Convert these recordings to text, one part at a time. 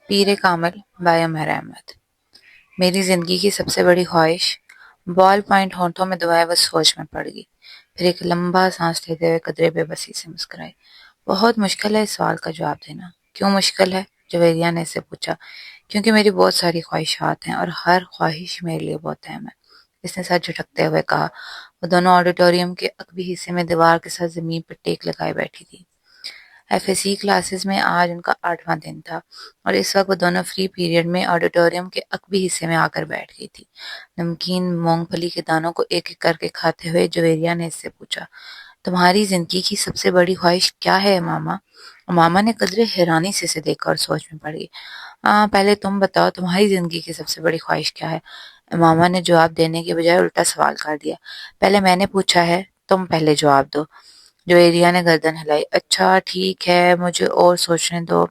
Peer Kamil by عمر احمد۔ میری زندگی کی سب سے بڑی خواہش بال پوائنٹ ہونٹوں میں دبائے وہ سوچ میں پڑ گئی، پھر ایک لمبا سانس لیتے ہوئے قدرے بے بسی سے مسکرائی۔ بہت مشکل ہے اس سوال کا جواب دینا۔ کیوں مشکل ہے؟ جویریہ نے اس سے پوچھا۔ کیونکہ میری بہت ساری خواہشات ہیں اور ہر خواہش میرے لیے بہت اہم ہے، اس نے سر جھٹکتے ہوئے کہا۔ وہ دونوں آڈیٹوریم کے عقبی حصے میں دیوار کے ساتھ زمین پر ٹیک لگائے بیٹھی تھی۔ ایف اے سی کلاسز میں آج ان کا 8واں دن تھا اور اس وقت وہ دونوں فری پیریڈ میں آڈیٹوریم کے عقبی حصے میں آ کر بیٹھ گئی تھی۔ نمکین مونگ پھلی کے دانوں کو ایک ایک کر کے کھاتے ہوئے جویریہ نے اس سے پوچھا، تمہاری زندگی کی سب سے بڑی خواہش کیا ہے ماما؟ ماما نے قدرے حیرانی سے اسے دیکھا اور سوچ میں پڑ گئی۔ پہلے تم بتاؤ تمہاری زندگی کی سب سے بڑی خواہش کیا ہے؟ ماما نے جواب دینے کے بجائے الٹا سوال کر دیا۔ پہلے میں نے پوچھا ہے، تم پہلے جواب دو۔ جویریہ نے گردن ہلائی۔ اچھا ٹھیک ہے، مجھے اور سوچنے دو۔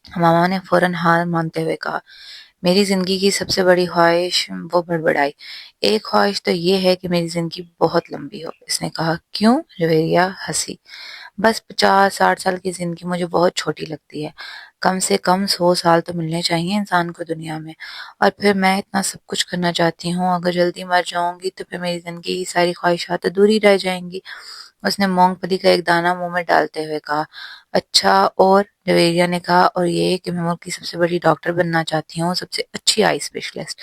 ماما نے فوراً ہار مانتے ہوئے کہا، میری زندگی کی سب سے بڑی خواہش، وہ بڑبڑائی، ایک خواہش تو یہ ہے کہ میری زندگی بہت لمبی ہو۔ اس نے کہا، کیوں؟ جویریہ ہنسی۔ بس 50-60 سال کی زندگی مجھے بہت چھوٹی لگتی ہے، کم سے کم 100 سال تو ملنے چاہیے انسان کو دنیا میں، اور پھر میں اتنا سب کچھ کرنا چاہتی ہوں، اگر جلدی مر جاؤں گی تو پھر میری زندگی کی ساری خواہشات ادھوری رہ جائیں گی۔ اس نے مونگ پھلی کا ایک دانہ منہ میں ڈالتے ہوئے کہا، اچھا اور؟ جویریہ نے کہا، اور یہ کہ میں ملک کی سب سے بڑی ڈاکٹر بننا چاہتی ہوں، سب سے اچھی آئی اسپیشلسٹ۔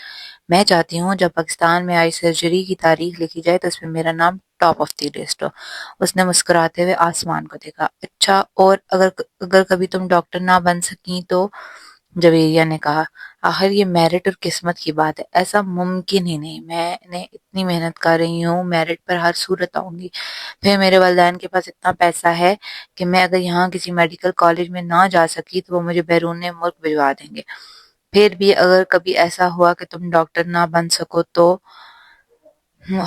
میں چاہتی ہوں جب پاکستان میں آئی سرجری کی تاریخ لکھی جائے تو اس میں میرا نام ٹاپ آف دی لسٹ ہو۔ اس نے مسکراتے ہوئے آسمان کو دیکھا۔ اچھا اور اگر کبھی تم ڈاکٹر نہ بن سکیں تو؟ جویریہ نے کہا، آخر یہ میرٹ اور قسمت کی بات ہے، ایسا ممکن ہی نہیں، میں نے اتنی محنت کر رہی ہوں، میرٹ پر ہر صورت آؤں گی، پھر میرے والدین کے پاس اتنا پیسہ ہے کہ میں اگر یہاں کسی میڈیکل کالج میں نہ جا سکی تو وہ مجھے بیرون ملک بھجوا دیں گے۔ پھر بھی اگر کبھی ایسا ہوا کہ تم ڈاکٹر نہ بن سکو تو؟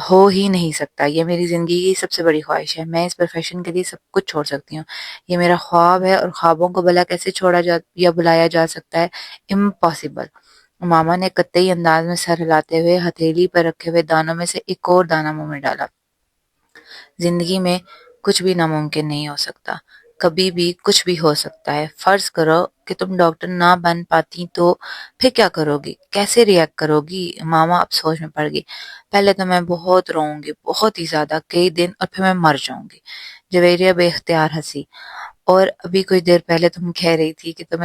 ہو ہی نہیں سکتا، یہ میری زندگی کی سب سے بڑی خواہش ہے، میں اس پروفیشن کے لیے سب کچھ چھوڑ سکتی ہوں، یہ میرا خواب ہے، اور خوابوں کو بھلا کیسے چھوڑا جا یا بلایا جا سکتا ہے؟ امپاسبل۔ ماما نے قطعی انداز میں سر ہلاتے ہوئے ہتھیلی پر رکھے ہوئے دانوں میں سے ایک اور دانہ منہ میں ڈالا۔ زندگی میں کچھ بھی ناممکن نہیں ہو سکتا، کبھی بھی کچھ بھی ہو سکتا ہے۔ فرض کرو کہ تم ڈاکٹر نہ بن پاتی تو پھر کیا کرو گی؟ کیسے ریئیکٹ کرو گی؟ ماما اب سوچ میں پڑ گئی۔ پہلے تو میں بہت روؤں گی، بہت ہی زیادہ، کئی دن، اور پھر میں مر جاؤں گی۔ جویریہ بے اختیار ہنسی۔ اور ابھی کچھ دیر پہلے تم کہہ رہی تھی کہ تم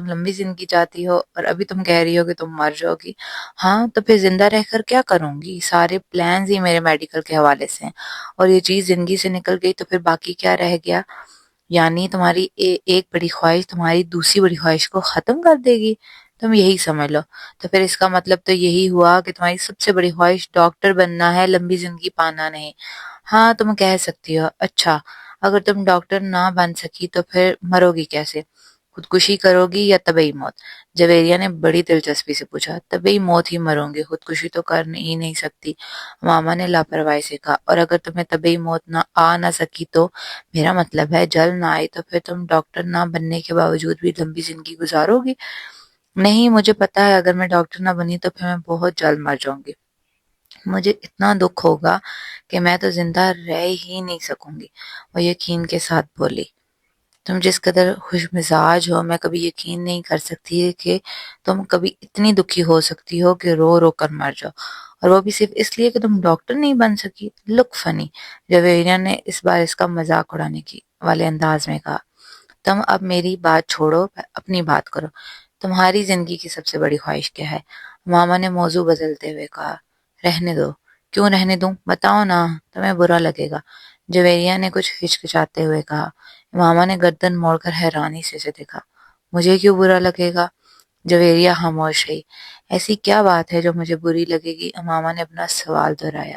لمبی زندگی چاہتی ہو، اور ابھی تم کہہ رہی ہو کہ تم مر جاؤ گی۔ ہاں تو پھر زندہ رہ کر کیا کروں گی؟ سارے پلانز ہی میرے میڈیکل کے حوالے سے ہیں، اور یہ چیز زندگی سے نکل گئی تو پھر باقی کیا رہ گیا؟ یعنی تمہاری ایک بڑی خواہش تمہاری دوسری بڑی خواہش کو ختم کر دے گی؟ تم یہی سمجھ لو۔ تو پھر اس کا مطلب تو یہی ہوا کہ تمہاری سب سے بڑی خواہش ڈاکٹر بننا ہے، لمبی زندگی پانا نہیں۔ ہاں تم کہہ سکتی ہو۔ اچھا اگر تم ڈاکٹر نہ بن سکی تو پھر مرو گی کیسے؟ خودکشی کرو گی یا طبی موت؟ جویریہ نے بڑی دلچسپی سے پوچھا۔ طبی موت ہی مروں گی، خودکشی تو کر ہی نہیں سکتی، ماما نے لاپرواہی سے کہا۔ اور اگر تمہیں طبی موت نہ سکی تو؟ میرا مطلب ہے جل نہ آئی تو پھر تم ڈاکٹر نہ بننے کے باوجود بھی لمبی زندگی گزارو گی؟ نہیں، مجھے پتا ہے اگر میں ڈاکٹر نہ بنی تو پھر میں بہت جلد مر جاؤں گی، مجھے اتنا دکھ ہوگا کہ میں تو زندہ رہ ہی نہیں سکوں گی، وہ یقین کے ساتھ بولی۔ تم جس قدر خوش مزاج ہو، میں کبھی یقین نہیں کر سکتی کہ تم کبھی اتنی دکھی ہو سکتی ہو کہ رو رو کر مر جاؤ، اور وہ بھی صرف اس لیے کہ تم ڈاکٹر نہیں بن سکی۔ لک فنی، جویریہ نے اس بار اس کا مذاق اڑانے کی والے انداز میں کہا۔ تم اب میری بات چھوڑو، اپنی بات کرو، تمہاری زندگی کی سب سے بڑی خواہش کیا ہے؟ ماما نے موضوع بدلتے ہوئے کہا۔ رہنے دو۔ کیوں رہنے دوں؟ بتاؤ نا، تمہیں برا لگے گا، جویریہ نے کچھ ہچکچاتے ہوئے کہا۔ ماما نے گردن موڑ کر حیرانی سے اسے دیکھا۔ مجھے کیوں برا لگے گا؟ جویریہ خاموش رہی۔ ایسی کیا بات ہے جو مجھے بری لگے گی؟ ماما نے اپنا سوال دہرایا۔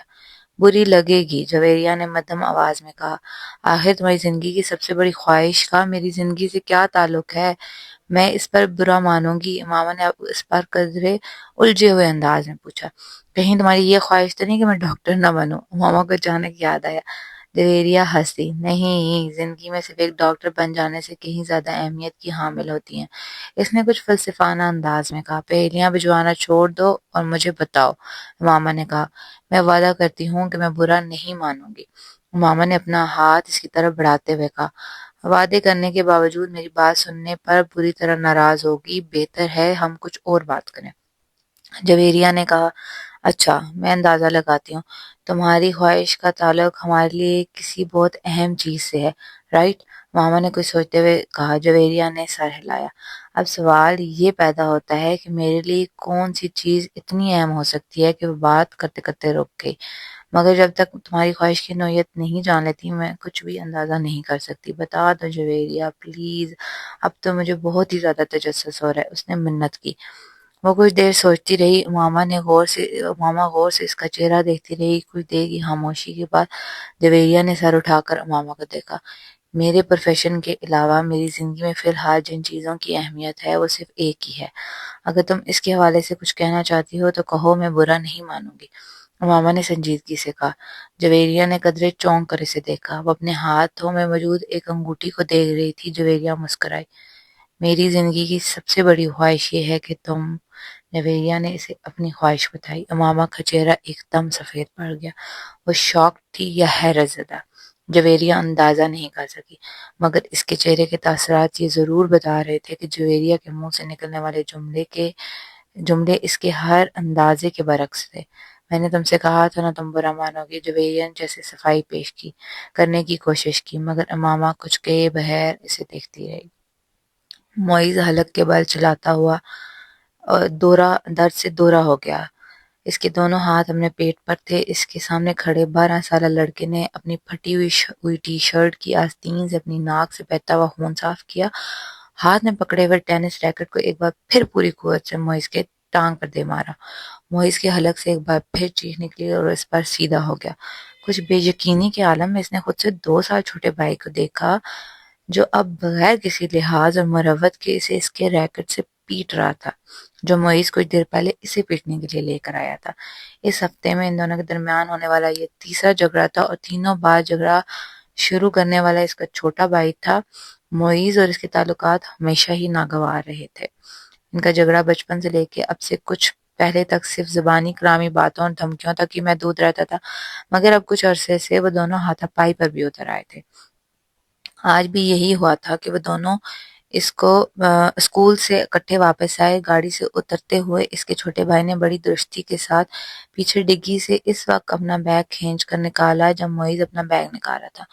بری لگے گی، جویریہ نے مدھم آواز میں کہا، آخر تمہاری زندگی کی سب سے بڑی خواہش کا میری زندگی سے کیا تعلق ہے؟ میں اس پر برا مانوں گی؟ ماما نے اب اس پر قدرے الجھے ہوئے انداز میں پوچھا۔ کہیں تمہاری یہ خواہش تو نہیں کہ میں ڈاکٹر نہ بنوں؟ ماما کو اچانک یاد آیا۔ جویریہ ہنسی۔ نہیں، زندگی میں صرف ایک ڈاکٹر بن جانے سے کہیں زیادہ اہمیت کی حامل ہوتی ہیں، اس نے کچھ فلسفانہ انداز میں کہا۔ پہیلیاں بجوانا چھوڑ دو اور مجھے بتاؤ، ماما نے کہا۔ میں وعدہ کرتی ہوں کہ میں برا نہیں مانوں گی، ماما نے اپنا ہاتھ اس کی طرف بڑھاتے ہوئے کہا۔ وعدے کرنے کے باوجود میری بات سننے پر بری طرح ناراض ہوگی، بہتر ہے ہم کچھ اور بات کریں۔ جویریہ نے کہا، اچھا میں اندازہ لگاتی ہوں تمہاری خواہش کا تعلق ہمارے لیے کسی بہت اہم چیز سے ہے، رائٹ؟ ماما نے کچھ سوچتے ہوئے کہا۔ جویریہ نے سر ہلایا۔ اب سوال یہ پیدا ہوتا ہے کہ میرے لیے کون سی چیز اتنی اہم ہو سکتی ہے کہ وہ بات کرتے کرتے رک گئی، مگر جب تک تمہاری خواہش کی نوعیت نہیں جان لیتی میں کچھ بھی اندازہ نہیں کر سکتی۔ بتا دو جویریہ پلیز، اب تو مجھے بہت ہی زیادہ تجسس ہو رہا ہے، اس نے منت کی۔ وہ کچھ دیر سوچتی رہی۔ ماما غور سے اس کا چہرہ دیکھتی رہی۔ کچھ دیر کی خاموشی کے بعد جویریہ نے سر اٹھا کر ماما کو دیکھا۔ میرے پروفیشن کے علاوہ میری زندگی میں فی الحال جن چیزوں کی اہمیت ہے وہ صرف ایک ہی ہے۔ اگر تم اس کے حوالے سے کچھ کہنا چاہتی ہو تو کہو، میں برا نہیں مانوں گی، ماما نے سنجیدگی سے کہا۔ جویریہ نے قدرے چونک کر اسے دیکھا۔ وہ اپنے ہاتھوں میں موجود ایک انگوٹھی کو دیکھ رہی تھی۔ جویریہ مسکرائی۔ میری زندگی کی سب سے بڑی خواہش یہ ہے کہ تم، جویریہ نے اسے اپنی خواہش بتائی۔ ماما کا چہرہ ایک دم سفید پڑ گیا۔ وہ شاک تھی یا حیرت زدہ، جویریہ اندازہ نہیں کر سکی، مگر اس کے چہرے کے تاثرات یہ ضرور بتا رہے تھے کہ جویریہ کے منہ سے نکلنے والے جملے اس کے ہر اندازے کے برعکس تھے۔ میں نے تم سے کہا تھا نا تم برا مانو گی، جویریہ نے جیسے صفائی پیش کرنے کی کوشش کی، مگر ماما کچھ کہے بغیر اسے دیکھتی رہی۔ معیز حلق کے بل چلاتا ہوا درد سے دورہ ہو گیا۔ اس کے دونوں ہاتھ اپنے پیٹ پر تھے۔ اس کے سامنے کھڑے 12 سالہ لڑکے نے اپنی پھٹی ہوئی ٹی شرٹ کی آستین سے اپنی ناک سے بہتا ہوا خون صاف کیا۔ ہاتھ میں پکڑے ہوئے ٹینس ریکٹ کو ایک بار پھر پوری قوت سے معیز کے ٹانگ پر دے مارا۔ معیز کے حلق سے ایک بار پھر چیخ نکلی اور اس پر سیدھا ہو گیا۔ کچھ بے یقینی کے عالم میں اس نے خود سے 2 سال چھوٹے بھائی کو دیکھا جو اب بغیر کسی لحاظ اور مروت کے اسے اس کے ریکٹ سے پیٹ رہا تھا، جو معیز کچھ دیر پہلے اسے پیٹنے کے لیے لے کر آیا تھا۔ اس ہفتے میں ان دونوں کے درمیان ہونے والا یہ تیسرا جھگڑا تھا اور تینوں بار جھگڑا شروع کرنے والا اس کا چھوٹا بھائی تھا۔ معیز اور اس کے تعلقات ہمیشہ ہی ناگوار رہے تھے۔ ان کا جھگڑا بچپن سے لے کے اب سے کچھ پہلے تک صرف زبانی کلامی باتوں اور دھمکیوں تک ہی محدود رہتا تھا، مگر اب کچھ عرصے سے وہ دونوں ہاتھا پائی پر بھی اتر آئے تھے۔ آج بھی یہی ہوا تھا کہ وہ دونوں اسکول سے اکٹھے واپس آئے۔ گاڑی سے اترتے ہوئے اس کے چھوٹے بھائی نے بڑی درستی کے ساتھ پیچھے ڈگی سے اس وقت اپنا بیگ کھینچ کر نکالا جب معیز اپنا بیگ نکال رہا تھا۔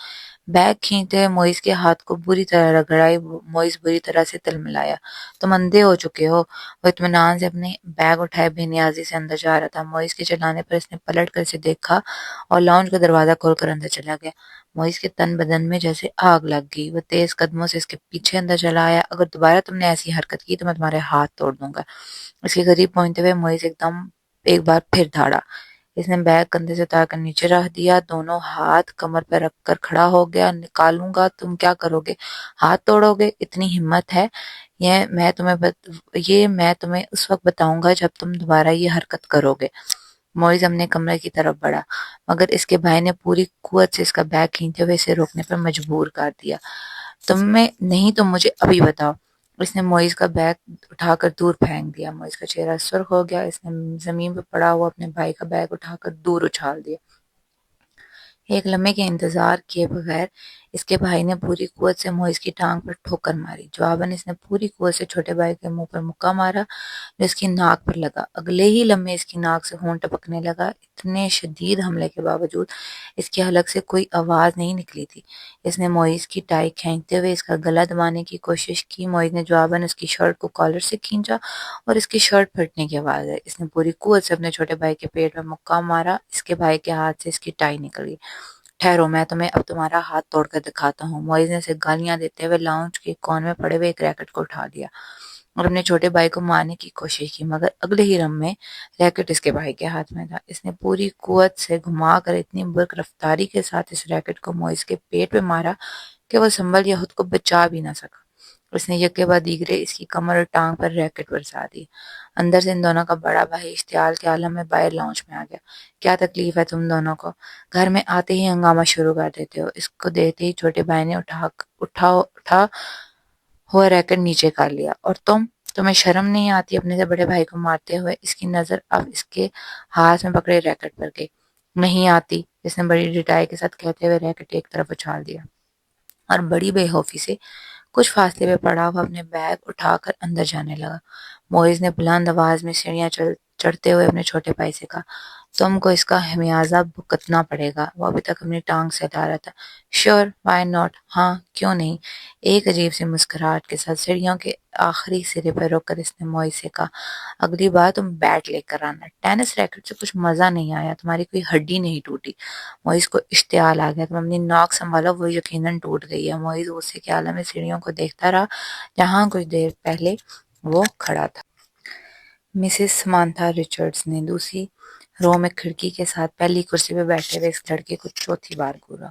بیگ کھینچتے ہوئے معیز کے ہاتھ کو بری طرح رگڑائی۔ معیز بری طرح سے تلملایا۔ تم اندھے ہو چکے ہو۔ وہ اطمینان سے اپنے بیگ اٹھائے بے نیازی سے اندر جا رہا تھا۔ معیز کے چلانے پر اس نے پلٹ کر اسے دیکھا اور لاؤنج کا دروازہ کھول کر اندر چلا گیا۔ معیز کے تن بدن میں جیسے آگ لگ گئی۔ وہ تیز قدموں سے اس کے پیچھے اندر چلا آیا۔ اگر دوبارہ تم نے ایسی حرکت کی تو میں تمہارے ہاتھ توڑ دوں گا۔ اس کے قریب پہنچتے ہوئے معیز ایک بار پھر دھاڑا۔ اس نے بیگ کندھے سے اتار کر نیچے رکھ دیا، دونوں ہاتھ کمر پہ رکھ کر کھڑا ہو گیا۔ نکالوں گا، تم کیا کرو گے؟ ہاتھ توڑو گے؟ اتنی ہمت ہے؟ یہ میں تمہیں اس وقت بتاؤں گا جب تم دوبارہ یہ حرکت کرو گے۔ معیز اپنے کمرے کی طرف بڑھا، مگر اس کے بھائی نے پوری قوت سے اس کا بیگ کھینچتے ہوئے اسے روکنے پر مجبور کر دیا۔ تمہیں نہیں تو مجھے ابھی بتاؤ۔ اس نے معیز کا بیگ اٹھا کر دور پھینک دیا۔ معیز کا چہرہ سرخ ہو گیا۔ اس نے زمین پر پڑا ہوا اپنے بھائی کا بیگ اٹھا کر دور اچھال دیا۔ ایک لمحے کے انتظار کیے بغیر اس کے بھائی نے پوری قوت سے معیز کی ٹانگ پر ٹھوکر ماری۔ جواباً اس نے پوری قوت سے چھوٹے بھائی کے منہ پر مکہ مارا جو اس کی ناک پر لگا۔ اگلے ہی لمحے اس کی ناک سے خون ٹپکنے لگا۔ اتنے شدید حملے کے باوجود اس کے حلق سے کوئی آواز نہیں نکلی تھی۔ اس نے معیز کی ٹائی کھینچتے ہوئے اس کا گلا دبانے کی کوشش کی۔ معیز نے جواباً اس کی شرٹ کو کالر سے کھینچا اور اس کی شرٹ پھٹنے کی آواز آئی۔ اس نے پوری قوت سے اپنے چھوٹے بھائی کے پیٹ میں مکہ مارا۔ اس کے بھائی کے ہاتھ سے اس کی ٹائی نکل گئی۔ ٹھہرو، میں تمہیں اب تمہارا ہاتھ توڑ کر دکھاتا ہوں۔ معیز نے اسے گالیاں دیتے ہوئے لاؤنج کے کونے میں پڑے ہوئے ایک ریکٹ کو اٹھا لیا اور اپنے چھوٹے بھائی کو مارنے کی کوشش کی، مگر اگلے ہی لمحے ریکٹ اس کے بھائی کے ہاتھ میں تھا۔ اس نے پوری قوت سے گھما کر اتنی برق رفتاری کے ساتھ اس ریکٹ کو معیز کے پیٹ پہ مارا کہ وہ سنبھل یا خود کو بچا بھی نہ سکا۔ اس نے یکے بعد دیگرے اس کی کمر اور ٹانگ پر ریکٹ برسا دی۔ اندر سے ان دونوں کا بڑا بھائی اشتعال کے عالم میں باہر لاؤنج میں آ گیا۔ کیا تکلیف ہے تم دونوں کو؟ گھر میں آتے ہی ہنگامہ شروع کر دیتے ہو۔ اس کو دیکھتے ہی چھوٹے بھائی نے اٹھا ہوا ریکٹ نیچے کر لیا۔ اور تمہیں شرم نہیں آتی اپنے سے بڑے بھائی کو مارتے ہوئے؟ اس کی نظر اب اس کے ہاتھ میں پکڑے ریکٹ پر گئی۔ نہیں آتی، اس نے بڑی ڈٹائی کے ساتھ کہتے ہوئے ریکٹ ایک طرف اچھال دیا۔ اور بڑی بے خوفی سے کچھ فاصلے پہ پڑا ہوا اپنے بیگ اٹھا کر اندر جانے لگا۔ معیز نے بلند آواز میں سیڑھیاں چڑھتے ہوئے اپنے چھوٹے بھائی سے کہا، تم کو اس کا خمیازہ بھگتنا پڑے گا۔ وہ ابھی تک اپنی ٹانگ سے ہلا رہا تھا۔ شور، وائی ناٹ، ہاں کیوں نہیں؟ ایک عجیب سی مسکراہٹ کے ساتھ سیڑھیوں کے آخری سرے پر رک کر اس نے معیز سے کہا، اگلی بار تم بیٹ لے کر آنا۔ ٹینس ریکٹ سے کچھ مزہ نہیں آیا، تمہاری کوئی ہڈی نہیں ٹوٹی۔ معیز کو اشتعال آ گیا، تم اپنی ناک سنبھالو، وہ یقیناً ٹوٹ گئی ہے۔ معیز غصے کے عالم میں سیڑھیوں کو دیکھتا رہا جہاں کچھ دیر پہلے وہ کھڑا تھا۔ مسز سمانتھا رچرڈز نے دوسری رو میں کھڑکی کے ساتھ پہلی کرسی پہ بیٹھے ہوئے اس لڑکے کو چوتھی بار گھورا۔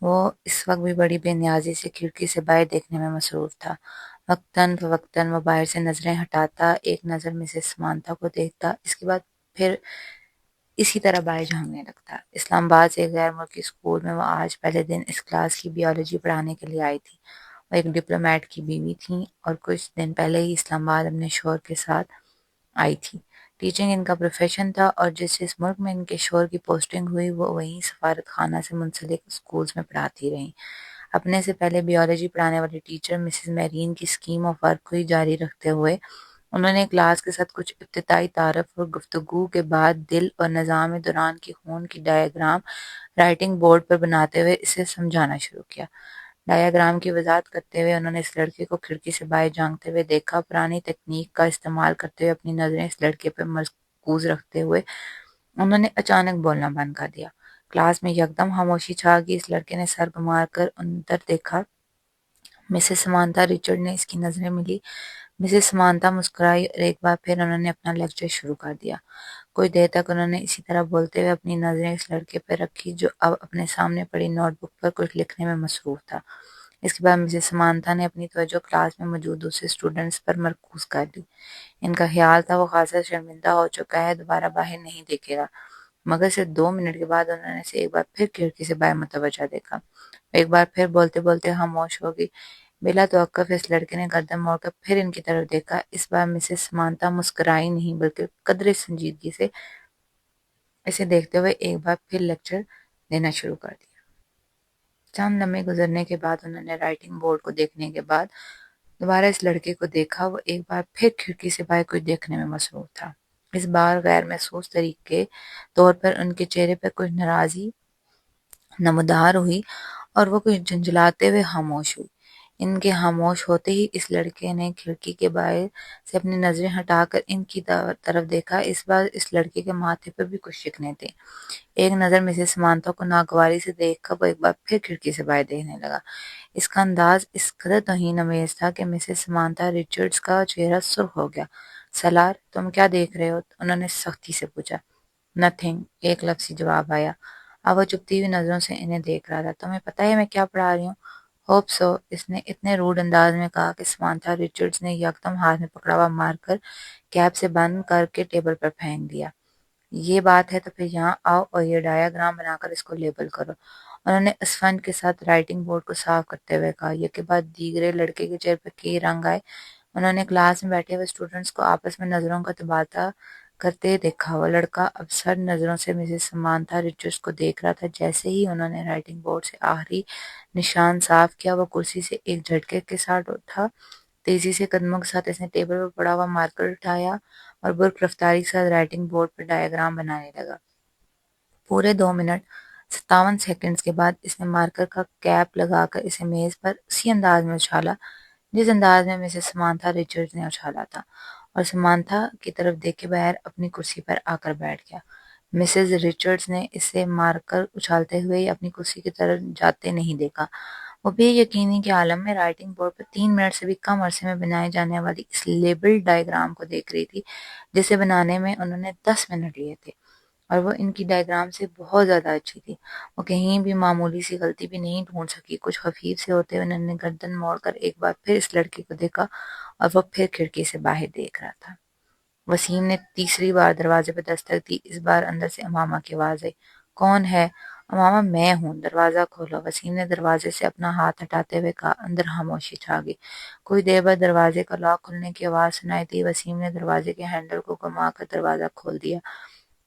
وہ اس وقت بھی بڑی بے نیازی سے کھڑکی سے باہر دیکھنے میں مصروف تھا۔ وقتاً فوقتاً وہ باہر سے نظریں ہٹاتا، ایک نظر مسز سمانتھا کو دیکھتا، اس کے بعد پھر اسی طرح باہر جھانکنے لگتا۔ اسلام آباد سے ایک غیر ملکی اسکول میں وہ آج پہلے دن اس کلاس کی بیولوجی پڑھانے کے لیے آئی تھی۔ وہ ایک ڈپلومیٹ کی بیوی تھیں اور کچھ دن پہلے ہی اسلام آباد اپنے شوہر کے ساتھ آئی تھی۔ ٹیچنگ ان کا پروفیشن تھا اور جس ملک میں ان کے شوہر کی پوسٹنگ ہوئی وہ وہیں سفارت خانہ سے منسلک اسکولز میں پڑھاتی رہیں۔ اپنے سے پہلے بیولوجی پڑھانے والی ٹیچر مسز میرین کی اسکیم آف ورک کو ہی جاری رکھتے ہوئے انہوں نے کلاس کے ساتھ کچھ ابتدائی تعارف اور گفتگو کے بعد دل اور نظام دوران کی خون کی ڈایاگرام رائٹنگ بورڈ پر بناتے ہوئے اسے سمجھانا شروع کیا۔ ڈایاگرام کی وضاحت کرتے ہوئے انہوں نے اس لڑکے کو کھڑکی سے باہر جھانکتے ہوئے دیکھا۔ پرانی تکنیک کا استعمال کرتے ہوئے اپنی نظریں اس لڑکے پر مرکوز رکھتے ہوئے انہوں نے اچانک بولنا بند کر دیا۔ کلاس میں یکدم خاموشی چھا گئی۔ اس لڑکے نے سر گھما کر اندر دیکھا۔ مسز سمانتھا رچرڈ نے اس کی نظریں ملی۔ مسز سمانتھا مسکرائی اور ایک بار پھر انہوں نے اپنا لیکچر شروع کر دیا۔ کچھ دیر تک انہوں نے اسی طرح بولتے ہوئے اپنی نظریں اس لڑکے پر رکھی جو اب اپنے سامنے پڑی نوٹ بک پر کچھ لکھنے میں مصروف تھا۔ اس کے بعد مسز سمانتھا نے اپنی توجہ کلاس میں موجود دوسرے اسٹوڈنٹس پر مرکوز کر لی۔ ان کا خیال تھا وہ خاصا شرمندہ ہو چکا ہے، دوبارہ باہر نہیں دیکھے گا، مگر صرف 2 منٹ کے بعد انہوں نے اسے ایک بار پھر کھڑکی سے باہر متوجہ دیکھا۔ ایک بار پھر بولتے بولتے خاموش ہو گئی۔ بلا توقف اس لڑکے نے گردن موڑ کر پھر ان کی طرف دیکھا۔ اس بار مسز سمانتھا مسکرائی نہیں بلکہ قدرے سنجیدگی سے اسے دیکھتے ہوئے ایک بار پھر لیکچر دینا شروع کر دیا۔ چند لمحے گزرنے کے بعد انہوں نے رائٹنگ بورڈ کو دیکھنے کے بعد دوبارہ اس لڑکے کو دیکھا۔ وہ ایک بار پھر کھڑکی سے باہر کچھ دیکھنے میں مصروف تھا۔ اس بار غیر محسوس طریقے طور پر ان کے چہرے پر کچھ ناراضی نمودار ہوئی اور وہ کچھ جھنجھلاتے ہوئے خاموش ہوئی۔ ان کے خاموش ہوتے ہی اس لڑکے نے کھڑکی کے باہر سے اپنی نظریں ہٹا کر ان کی طرف دیکھا۔ اس بار اس لڑکے کے ماتھے پر بھی کچھ شکنیں تھیں۔ ایک نظر مسز سمانتھا کو ناگواری سے دیکھ کر وہ ایک بار پھر کھڑکی سے باہر دیکھنے لگا۔ اس کا انداز اس قدر توہین آمیز تھا کہ مسز سمانتھا رچرڈز کا چہرہ سرخ ہو گیا۔ سالار، تم کیا دیکھ رہے ہو؟ انہوں نے سختی سے پوچھا۔ نتھنگ، ایک لفظی جواب آیا۔ اب وہ چپتی ہوئی نظروں سے انہیں دیکھ رہا تھا۔ تمہیں پتہ ہے میں کیا پڑھا رہی ہوں؟ ہوپ سو، اس نے اتنے روڈ انداز میں کہا کہ سمانتھا رچرڈز نے یکدم ہاتھ میں پکڑا ہوا مار کر کیپ سے بند کر کے ٹیبل پر پھینک دیا۔ یہ بات ہے تو پھر یہاں آؤ اور یہ ڈایاگرام بنا کر اس کو لیبل کرو۔ انہوں نے اسفنج کے ساتھ رائٹنگ بورڈ کو صاف کرتے ہوئے کہا۔ یہ کے بعد دیگرے لڑکے کے چہرے پر کئی رنگ آئے۔ انہوں نے کلاس میں بیٹھے ہوئے اسٹوڈنٹس کو آپس میں نظروں کا تبادلہ کرتے دیکھا۔ وہ لڑکا اب سرد نظروں سے مسز سمانتھا رچرڈز کو دیکھ رہا تھا۔ جیسے ہی انہوں نے رائٹنگ بورڈ سے آخری نشان صاف کیا وہ کرسی سے ایک جھٹکے کے ساتھ اٹھا۔ تیزی سے قدموں کے ساتھ اس نے ٹیبل پر پڑا ہوا مارکر اٹھایا اور برق رفتاری کے ساتھ رائٹنگ بورڈ پر ڈایاگرام بنانے لگا۔ پورے 2 منٹ 57 سیکنڈز کے بعد اس نے مارکر کا کیپ لگا کر اسے میز پر اسی انداز میں اچھالا جس انداز میں مسز سمانتھا رچرڈز نے اچھالا تھا، اور سمانتھا کی طرف دیکھے بغیر اپنی کرسی پر آ کر بیٹھ گیا۔ مسز رچرڈز نے اسے مارکر اچھالتے ہوئے اپنی کرسی کی طرف جاتے نہیں دیکھا۔ وہ بے یقینی کے عالم میں رائٹنگ بورڈ پر 3 منٹ سے بھی کم عرصے میں بنائے جانے والی اس لیبل ڈائیگرام کو دیکھ رہی تھی جسے بنانے میں انہوں نے 10 منٹ لیے تھے، اور وہ ان کی ڈائیگرام سے بہت زیادہ اچھی تھی۔ وہ کہیں بھی معمولی سی غلطی بھی نہیں ڈھونڈ سکی۔ کچھ خفیف سے ہوتے ہوئے انہوں نے گردن موڑ کر ایک بار پھر اس لڑکے کو دیکھا اور وہ پھر کھڑکی سے باہر دیکھ رہا تھا۔ وسیم نے تیسری بار دروازے پر دستک دی۔ اس بار اندر سے امامہ کی آواز آئی۔ کون ہے؟ امامہ، میں ہوں، دروازہ کھولو۔ وسیم نے دروازے سے اپنا ہاتھ ہٹاتے ہوئے کہا۔ اندر خاموشی چھا گئی۔ کچھ دیر بعد دروازے کا لاک کھلنے کی آواز سنائی دی۔ وسیم نے دروازے کے ہینڈل کو گھما کر دروازہ کھول دیا۔